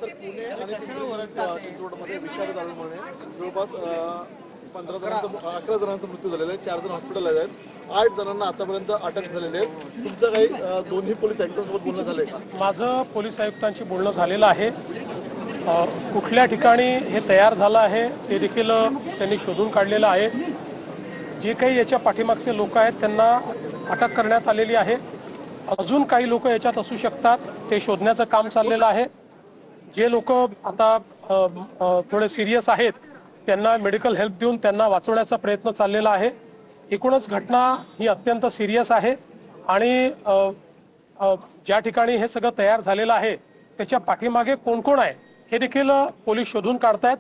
Sir Pune आणि चिंचवडमध्ये विषारी दारूमुळे जवळपास 11 जणांचा मृत्यू झालेला आहे. 4 जण हॉस्पिटलला आहेत. 8 जणांना आतापर्यंत अटक झालेली आहे. तुमचं काही दोन्ही पोलीस आयुक्तांसोबत बोलणं झालंय का? माझं पोलीस आयुक्तांशी बोलणं झालेलं आहे. कुठल्या ठिकाणी हे तयार झालं आहे ते देखील त्यांनी शोधून काढलेलं आहे. जे काही याच्या पाठीमागचे लोक आहेत त्यांना अटक करण्यात आलेली आहे. अजून काही लोक याच्यात असू शकतात, ते शोधण्याचं काम चाललेलं आहे. जे लोक आता थोडे सिरियस आहेत त्यांना मेडिकल हेल्प देऊन त्यांना वाचवण्याचा प्रयत्न चाललेला आहे. एकूणच घटना ही अत्यंत सिरियस आहे आणि ज्या ठिकाणी हे सगळं तयार झालेलं आहे त्याच्या पाठीमागे कोण कोण आहे हे देखील पोलीस शोधून काढतायत.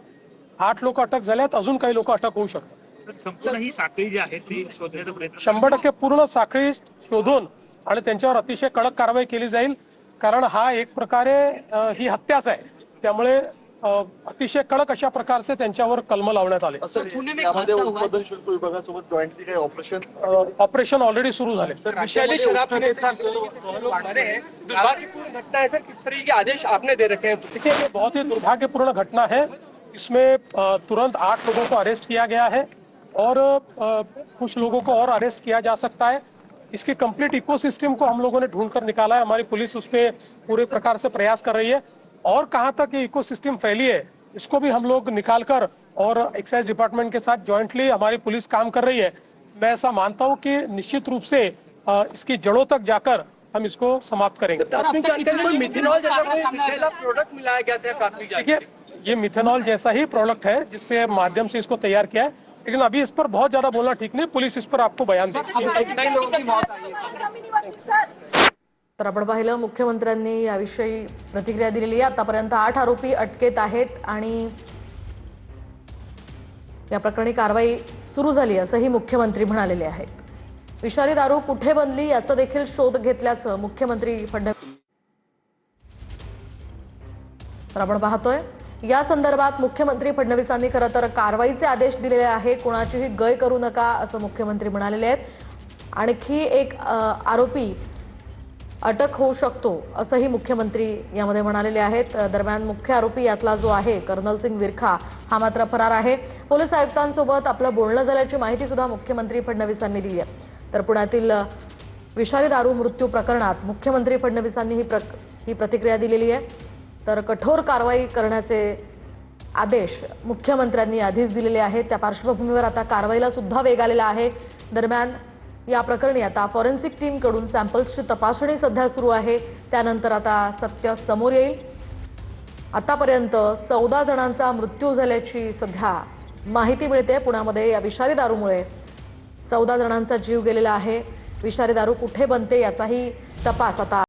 8 लोक अटक झाल्यात, अजून काही लोक अटक होऊ शकतात. संपूर्ण ही साखळी जी आहे ती शोधण्याचा प्रयत्न 100% पूर्ण साखळी शोधून आणि त्यांच्यावर अतिशय कडक कारवाई केली जाईल. कारण हा एक प्रकारे ही हत्याच आहे. त्यामुळे अतिशय कडक अशा प्रकारचे त्यांच्यावर कलम लावण्यात आले. यामध्ये उत्पादन शुल्क विभागासोबत जॉईंटली काही ऑपरेशन ऑलरेडी सुरू झाले. विषैली शराब पीने के साथ लोग बढ़ रहे हैं। दुर्भाग्यपूर्ण घटना है सर, किस तरीके के आदेश आपने दे रखे हैं? देखिए ये बहुत ही दुर्भाग्यपूर्ण घटना है. इसमें तुरंत 8 लोगों को अरेस्ट किया गया है और कुछ लोगों को और अरेस्ट किया जा सकता है. इसकी कंप्लीट इकोसिस्टम को हम लोगों ने ढूंढ कर निकाला है. हमारी पुलिस उस पर पूरे प्रकार से प्रयास कर रही है और कहां तक ये इकोसिस्टम फैली है इसको भी हम लोग निकाल कर और एक्साइज डिपार्टमेंट के साथ जॉइंटली हमारी पुलिस काम कर रही है. मैं ऐसा मानता हूं कि निश्चित रूप से इसकी जड़ों तक जाकर हम इसको समाप्त करेंगे. अपनी जानकारी में मिथेनॉल जैसा कोई विषैला प्रोडक्ट मिलाया गया था काफी ज्यादा. देखिए ये मिथेनॉल जैसा ही प्रोडक्ट है जिससे माध्यम से इसको तैयार किया है, लेकिन अभी इस पर बहुत ज्यादा बोलना ठीक नहीं. पुलिस इस पर आपको बयान देगी. तर आपण पाहिलं मुख्यमंत्र्यांनी याविषयी प्रतिक्रिया दिलेली आहे. आतापर्यंत 8 आरोपी अटकेत आहेत आणि या प्रकरणी कारवाई सुरू झाली असंही मुख्यमंत्री म्हणालेले आहेत. विषारी दारू कुठे बनली याचा देखील शोध घेतल्याचं मुख्यमंत्री फडणवीस. तर आपण पाहतोय या संदर्भात मुख्यमंत्री फडणवीसांनी खरं तर कारवाईचे आदेश दिलेले आहे. कोणाचीही गय करू नका असं मुख्यमंत्री म्हणालेले आहेत. आणखी एक आरोपी अटक होऊ शकतो असंही मुख्यमंत्री यामध्ये म्हणालेले आहेत. दरम्यान मुख्य आरोपी यातला जो आहे कर्नल सिंग विरखा हा मात्र फरार आहे. पोलीस आयुक्तांसोबत आपलं बोलणं झाल्याची माहिती सुद्धा मुख्यमंत्री फडणवीसांनी दिली आहे. तर पुण्यातील विषारी दारू मृत्यू प्रकरणात मुख्यमंत्री फडणवीसांनी ही प्रतिक्रिया दिलेली आहे. तर कठोर कारवाई करण्याचे आदेश मुख्यमंत्र्यांनी आधीच दिलेले आहेत. त्या पार्श्वभूमीवर आता कारवाईला सुद्धा वेग आलेला आहे. दरम्यान या प्रकरणी आता फॉरेन्सिक टीमकडून सॅम्पल्सची तपासणी सध्या सुरू आहे. त्यानंतर आता सत्य समोर येईल. आतापर्यंत 14 जणांचा मृत्यू झाल्याची सध्या माहिती मिळते. पुण्यामध्ये या विषारी दारूमुळे 14 जणांचा जीव गेलेला आहे. विषारी दारू कुठे बनते याचाही तपास आता